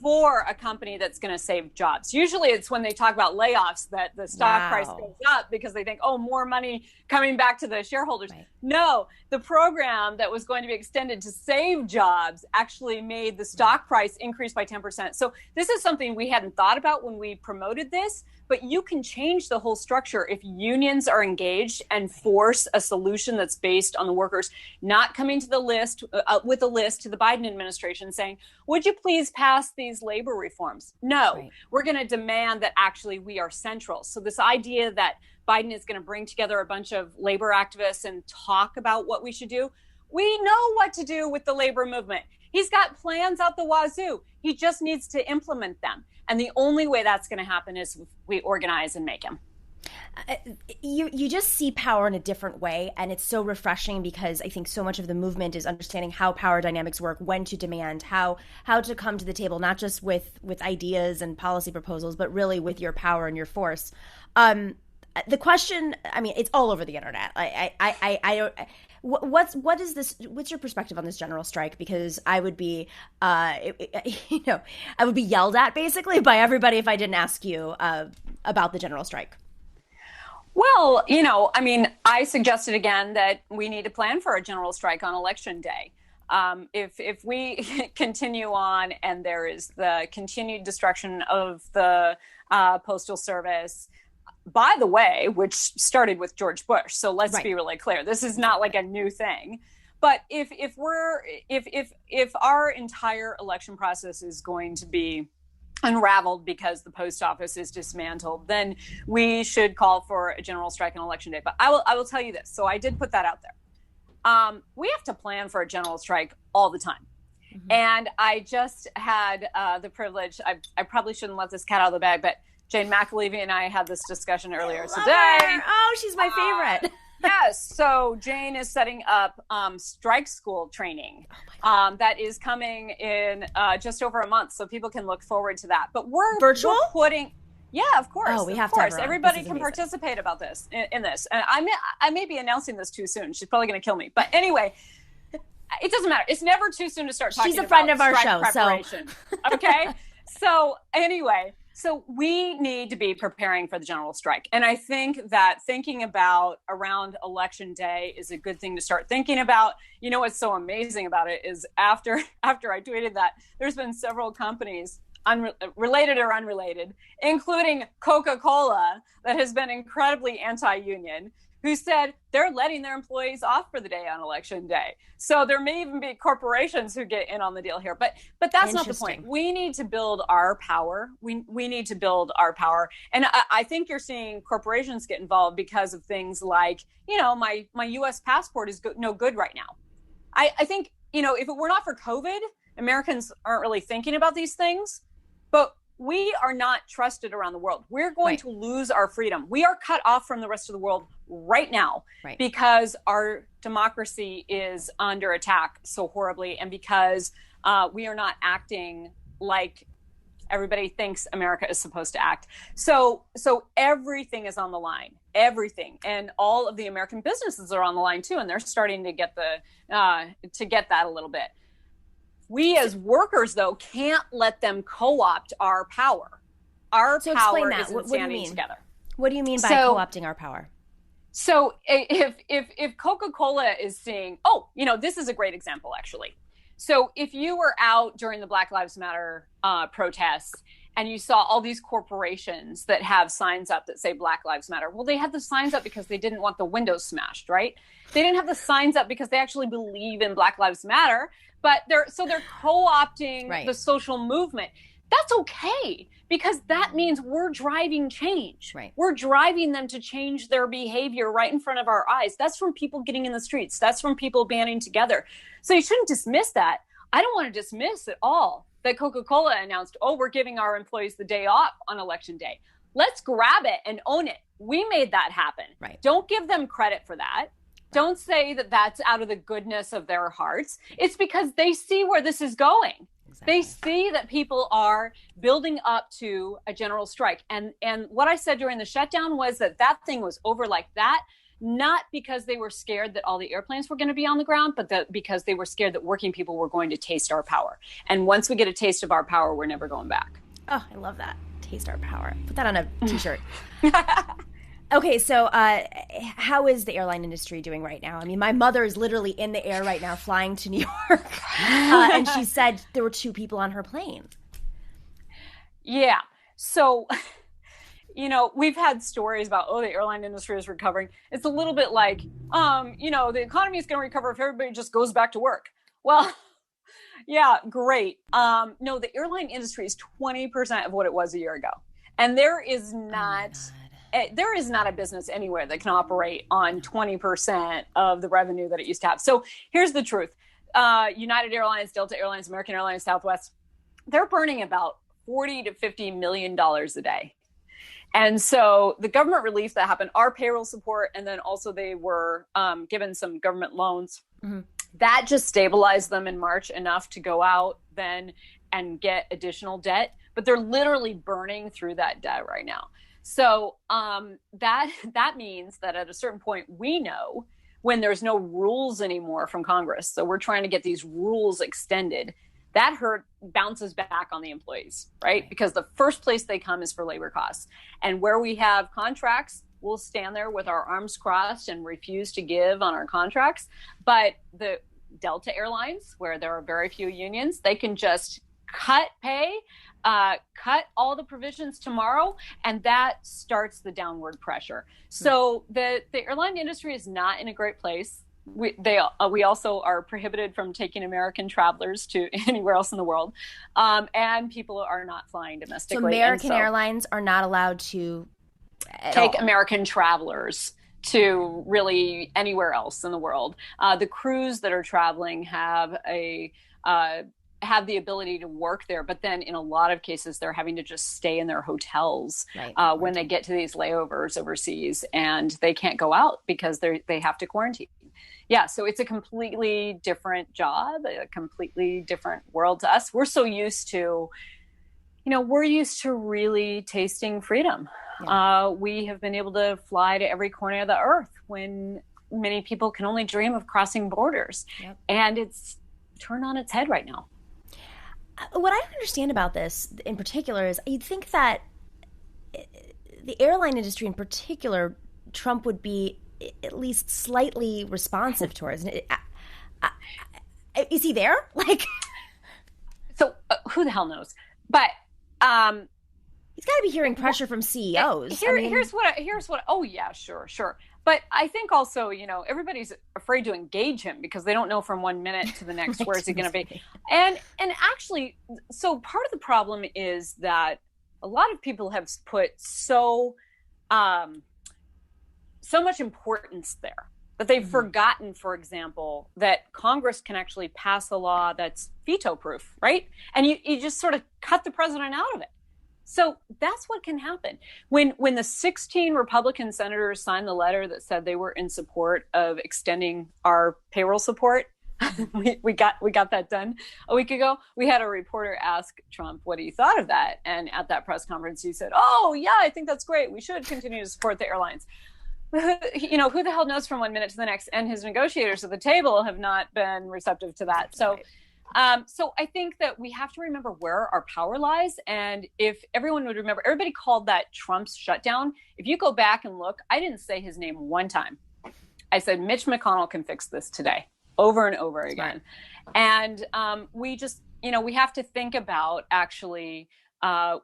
for a company that's going to save jobs. Usually it's when they talk about layoffs that the stock price goes up because they think, oh, more money coming back to the shareholders. Right. No, the program that was going to be extended to save jobs actually made the stock price increase by 10%. So this is something we hadn't thought about when we promoted this, but you can change the whole structure if unions are engaged and force a solution that's based on the workers not coming to the list with a list to the Biden administration saying, would you please pass these labor reforms? No, Right. We're going to demand that actually we are central. So this idea that Biden is going to bring together a bunch of labor activists and talk about what we should do, we know what to do with the labor movement. He's got plans out the wazoo. He just needs to implement them. And the only way that's going to happen is if we organize and make him. You just see power in a different way, and it's so refreshing because I think so much of the movement is understanding how power dynamics work, when to demand, how to come to the table, not just with ideas and policy proposals, but really with your power and your force. The question, I mean, it's all over the internet. I don't. What is this? What's your perspective on this general strike? Because I would be, I would be yelled at basically by everybody if I didn't ask you about the general strike. Well, I mean, I suggested again that we need to plan for a general strike on Election Day. If we continue on and there is the continued destruction of the Postal Service, by the way, which started with George Bush. So let's be really clear. This is not like a new thing. But if our entire election process is going to be unraveled because the post office is dismantled, then we should call for a general strike on Election Day. But I will tell you this. So I did put that out there. We have to plan for a general strike all the time. Mm-hmm. And I just had the privilege, I probably shouldn't let this cat out of the bag, but Jane McAlevey and I had this discussion earlier today. Her. Oh, she's my favorite. Yes. So Jane is setting up strike school training that is coming in just over a month. So people can look forward to that. But we're virtual putting. Yeah, of course. Oh, we have of course. to have Everybody can participate about this in this. And I may be announcing this too soon. She's probably going to kill me. But anyway, it doesn't matter. It's never too soon to start talking about She's a friend of our show. Preparation. So. Okay. So anyway. So we need to be preparing for the general strike. And I think that thinking about around Election Day is a good thing to start thinking about. You know what's so amazing about it is after I tweeted that, there's been several companies, related or unrelated, including Coca-Cola, that has been incredibly anti-union, who said they're letting their employees off for the day on Election Day. So there may even be corporations who get in on the deal here. But that's not the point. We need to build our power. We need to build our power. And I think you're seeing corporations get involved because of things like, my U.S. passport is no good right now. I think, if it were not for COVID, Americans aren't really thinking about these things. But we are not trusted around the world. We're going to lose our freedom. We are cut off from the rest of the world right now because our democracy is under attack so horribly, and because we are not acting like everybody thinks America is supposed to act. So everything is on the line, everything, and all of the American businesses are on the line too, and they're starting to get that a little bit. We as workers, though, can't let them co-opt our power. Our power is in standing together. What do you mean by co-opting our power? So if Coca-Cola is saying, this is a great example, actually. So if you were out during the Black Lives Matter protests and you saw all these corporations that have signs up that say Black Lives Matter, well, they had the signs up because they didn't want the windows smashed, right? They didn't have the signs up because they actually believe in Black Lives Matter. But they're co-opting the social movement. That's okay, because that means we're driving change. Right. We're driving them to change their behavior right in front of our eyes. That's from people getting in the streets. That's from people banding together. So you shouldn't dismiss that. I don't want to dismiss at all that Coca-Cola announced, oh, we're giving our employees the day off on election day. Let's grab it and own it. We made that happen. Right. Don't give them credit for that. Don't say that that's out of the goodness of their hearts. It's because they see where this is going. Exactly. They see that people are building up to a general strike. And what I said during the shutdown was that thing was over like that, not because they were scared that all the airplanes were going to be on the ground, but because they were scared that working people were going to taste our power. And once we get a taste of our power, we're never going back. Oh, I love that. Taste our power. Put that on a t-shirt. Okay, so how is the airline industry doing right now? I mean, my mother is literally in the air right now flying to New York. And she said there were 2 people on her plane. Yeah. So, we've had stories about, the airline industry is recovering. It's a little bit like, the economy is going to recover if everybody just goes back to work. Well, yeah, great. No, the airline industry is 20% of what it was a year ago. And there is not a business anywhere that can operate on 20% of the revenue that it used to have. So here's the truth. United Airlines, Delta Airlines, American Airlines, Southwest, they're burning about $40 to $50 million a day. And so the government relief that happened, our payroll support, and then also they were given some government loans. Mm-hmm. That just stabilized them in March enough to go out then and get additional debt. But they're literally burning through that debt right now. So that means that at a certain point, we know when there's no rules anymore from Congress. So we're trying to get these rules extended. That bounces back on the employees, right? Because the first place they come is for labor costs. And where we have contracts, we'll stand there with our arms crossed and refuse to give on our contracts. But the Delta Airlines, where there are very few unions, they can just cut pay, cut all the provisions tomorrow, and that starts the downward pressure. So the airline industry is not in a great place. We also are prohibited from taking American travelers to anywhere else in the world, and people are not flying domestically. So American Airlines are not allowed to take American travelers to really anywhere else in the world. The crews that are traveling have the ability to work there, but then in a lot of cases, they're having to just stay in their hotels when they get to these layovers overseas, and they can't go out because they have to quarantine. Yeah, so it's a completely different job, a completely different world to us. We're so used to, really tasting freedom. Yeah. We have been able to fly to every corner of the earth when many people can only dream of crossing borders. Yep. And it's turned on its head right now. What I understand about this in particular is you'd think that the airline industry in particular, Trump would be at least slightly responsive towards. Is he there? So who the hell knows? But he's got to be hearing pressure from CEOs. Here's what. Oh yeah, sure. But I think also, everybody's afraid to engage him because they don't know from 1 minute to the next where is he going to be. And actually, so part of the problem is that a lot of people have put so much importance there that they've forgotten, for example, that Congress can actually pass a law that's veto proof, right? And you just sort of cut the president out of it. So that's what can happen. When the 16 Republican senators signed the letter that said they were in support of extending our payroll support, we got that done a week ago. We had a reporter ask Trump what he thought of that. And at that press conference, he said, oh, yeah, I think that's great. We should continue to support the airlines. Who the hell knows from 1 minute to the next? And his negotiators at the table have not been receptive to that. So. So I think that we have to remember where our power lies. And if everyone would remember, everybody called that Trump's shutdown. If you go back and look, I didn't say his name one time. I said, Mitch McConnell can fix this today, over and over again. And we just, we have to think about actually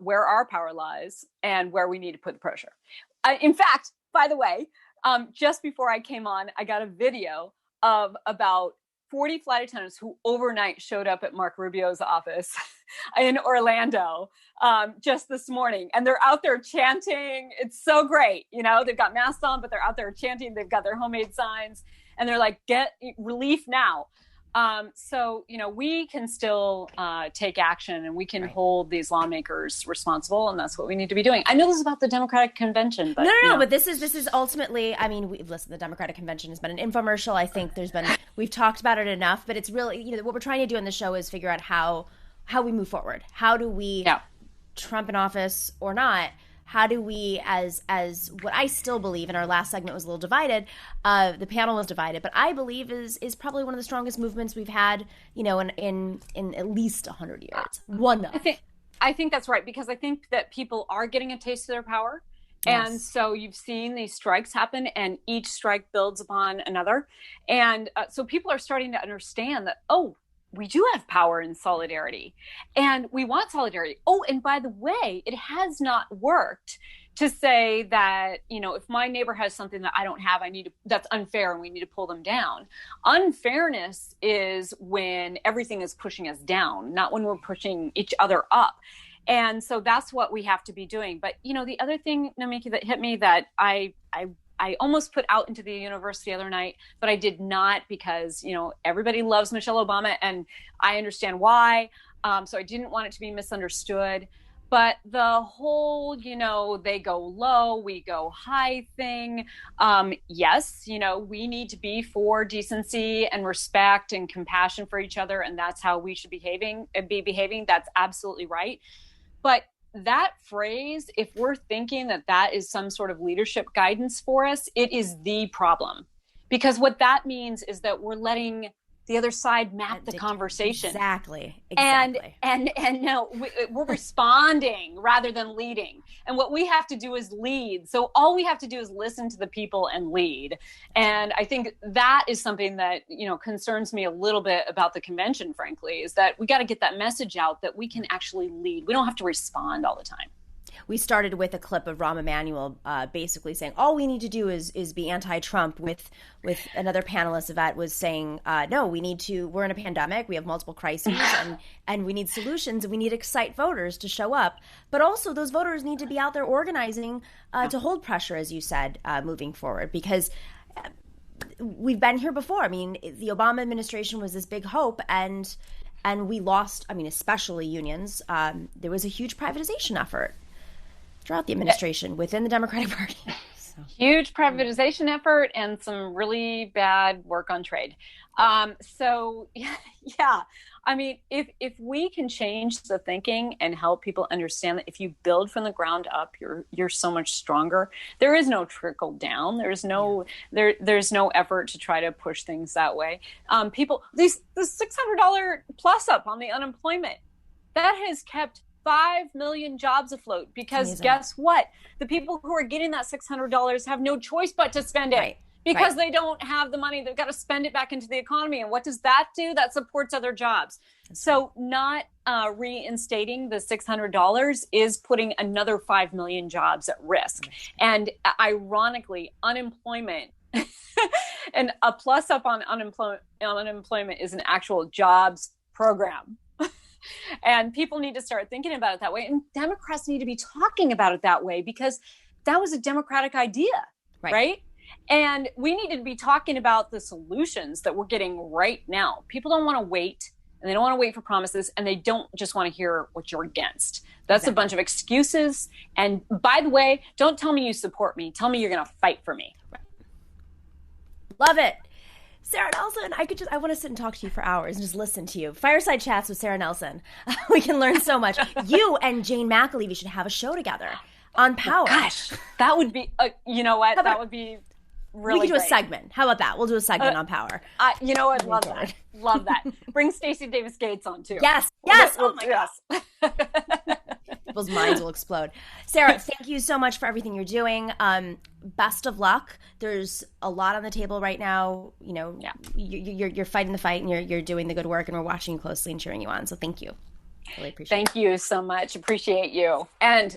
where our power lies and where we need to put the pressure. In fact, by the way, just before I came on, I got a video of about 40 flight attendants who overnight showed up at Mark Rubio's office in Orlando just this morning. And they're out there chanting. It's so great. You know, they've got masks on, but they're out there chanting. They've got their homemade signs. And they're like, get relief now. So, you know, we can still take action and we can hold these lawmakers responsible. And that's what we need to be doing. I know this is about the Democratic Convention, but no, but this is ultimately, I mean, listen, the Democratic Convention has been an infomercial. I think we've talked about it enough, but it's really, you know, what we're trying to do in the show is figure out how we move forward. How do we, Trump in office or not, how do we, as what I still believe, and our last segment was a little divided, the panel was divided, but I believe is probably one of the strongest movements we've had, you know, in at least 100 years. I think that's right, because I think that people are getting a taste of their power. Yes. And so you've seen these strikes happen, and each strike builds upon another. And so people are starting to understand that, we do have power in solidarity, and we want solidarity. Oh, and by the way, it has not worked to say that, you know, if my neighbor has something that I don't have, that's unfair and we need to pull them down. Unfairness is when everything is pushing us down, not when we're pushing each other up. And so that's what we have to be doing. But, you know, the other thing, Nomiki, that hit me that I almost put out into the universe the other night, but I did not, because, you know, everybody loves Michelle Obama and I understand why. So I didn't want it to be misunderstood. But the whole, you know, they go low, we go high thing. Yes, you know, we need to be for decency and respect and compassion for each other. And that's how we should be behaving. That's absolutely right. But that phrase, if we're thinking that that is some sort of leadership guidance for us, it is the problem. Because what that means is that we're letting the other side map the conversation. Exactly. And no, we're responding rather than leading. And what we have to do is lead. So all we have to do is listen to the people and lead. And I think that is something that, you know, concerns me a little bit about the convention, frankly, is that we got to get that message out that we can actually lead. We don't have to respond all the time. We started with a clip of Rahm Emanuel basically saying all we need to do is be anti-Trump, with another panelist, Yvette, was saying, no, we're in a pandemic, we have multiple crises, and we need solutions, and we need to excite voters to show up. But also those voters need to be out there organizing to hold pressure, as you said, moving forward, because we've been here before. I mean, the Obama administration was this big hope, and we lost, I mean, especially unions. There was a huge privatization effort throughout the administration within the Democratic Party. So. Huge privatization effort and some really bad work on trade. So yeah, I mean, if we can change the thinking and help people understand that if you build from the ground up, you're so much stronger. There is no trickle down. There's no effort to try to push things that way. The $600 plus up on the unemployment, that has kept 5 million jobs afloat, because guess what? The people who are getting that $600 have no choice but to spend it, because they don't have the money. They've got to spend it back into the economy. And what does that do? That supports other jobs. So not reinstating the $600 is putting another 5 million jobs at risk. And ironically, unemployment and a plus up on unemployment is an actual jobs program. And people need to start thinking about it that way. And Democrats need to be talking about it that way, because that was a Democratic idea, right? And we need to be talking about the solutions that we're getting right now. People don't want to wait, and they don't want to wait for promises, and they don't just want to hear what you're against. That's a bunch of excuses. And by the way, don't tell me you support me. Tell me you're going to fight for me. Love it. Sara Nelson, I want to sit and talk to you for hours and just listen to you. Fireside Chats with Sara Nelson. We can learn so much. You and Jane McAlevey should have a show together on Power. Gosh, that would be, you know what? That would be really We could do great. a segment. How about that? We'll do a segment on Power. You know what? Love that. Love that. Bring Stacey Davis Gates on too. Yes. Oh my God. People's minds will explode. Sara, thank you so much for everything you're doing. Best of luck. There's a lot on the table right now. You know, you're fighting the fight, and you're doing the good work, and we're watching you closely and cheering you on. So thank you. Really appreciate it. Thank you so much. Appreciate you. And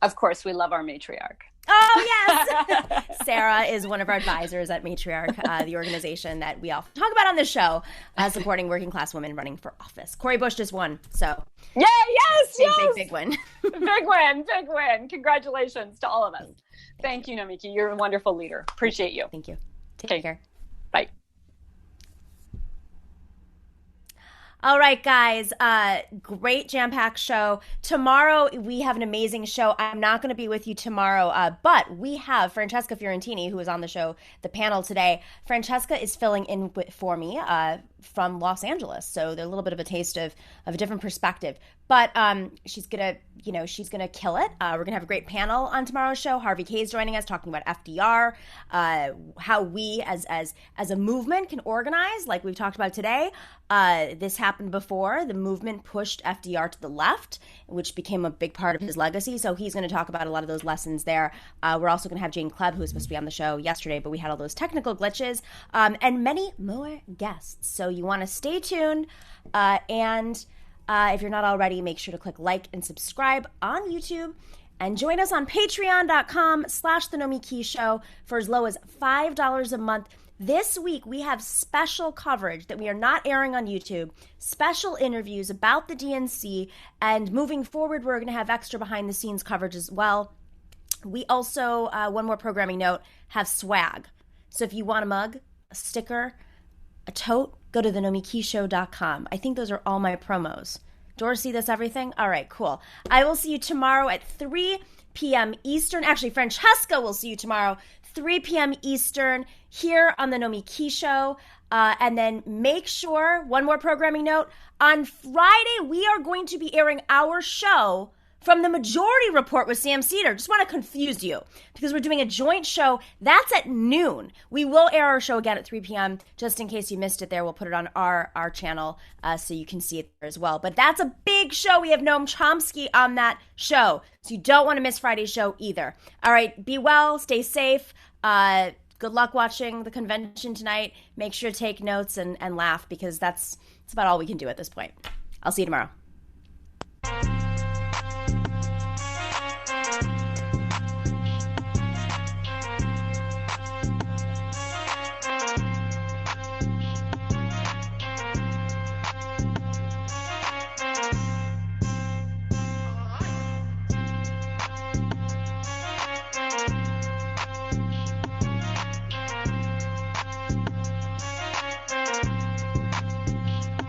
of course, we love our matriarch. Oh! yes. Sara is one of our advisors at Matriarch, the organization that we often talk about on this show, supporting working class women running for office. Cori Bush just won, so big win. Big win. Congratulations to all of us. Thank you, Nomiki. You're a wonderful leader. Appreciate you. Thank you. Take care. Bye. All right, guys. Great jam-packed show. Tomorrow, we have an amazing show. I'm not going to be with you tomorrow, but we have Francesca Fiorentini, who is on the show, the panel today. Francesca is filling in for me from Los Angeles, so they're a little bit of a taste of a different perspective. But she's gonna kill it. We're gonna have a great panel on tomorrow's show. Harvey Kay's joining us, talking about FDR, how we as a movement can organize, like we've talked about today. This happened before. The movement pushed FDR to the left, which became a big part of his legacy. So he's going to talk about a lot of those lessons there. We're also going to have Jane Klebb, who was supposed to be on the show yesterday, but we had all those technical glitches, and many more guests. So you want to stay tuned, and if you're not already, make sure to click like and subscribe on YouTube, and join us on patreon.com/The Nomiki Show for as low as $5 a month. This week, we have special coverage that we are not airing on YouTube, special interviews about the DNC, and moving forward, we're going to have extra behind-the-scenes coverage as well. We also, one more programming note, have swag. So if you want a mug, a sticker, a tote, go to thenomikishow.com. I think those are all my promos. Dorsey, that's everything? All right, cool. I will see you tomorrow at 3 p.m. Eastern. Actually, Francesca will see you tomorrow, 3 p.m. Eastern, here on the Nomiki Show. And then make sure, one more programming note, on Friday, we are going to be airing our show from the Majority Report with Sam Cedar. Just want to confuse you, because we're doing a joint show. That's at noon. We will air our show again at 3 p.m. Just in case you missed it there, we'll put it on our channel so you can see it there as well. But that's a big show. We have Noam Chomsky on that show, so you don't want to miss Friday's show either. All right, be well, stay safe. Good luck watching the convention tonight. Make sure to take notes and laugh, because that's about all we can do at this point. I'll see you tomorrow.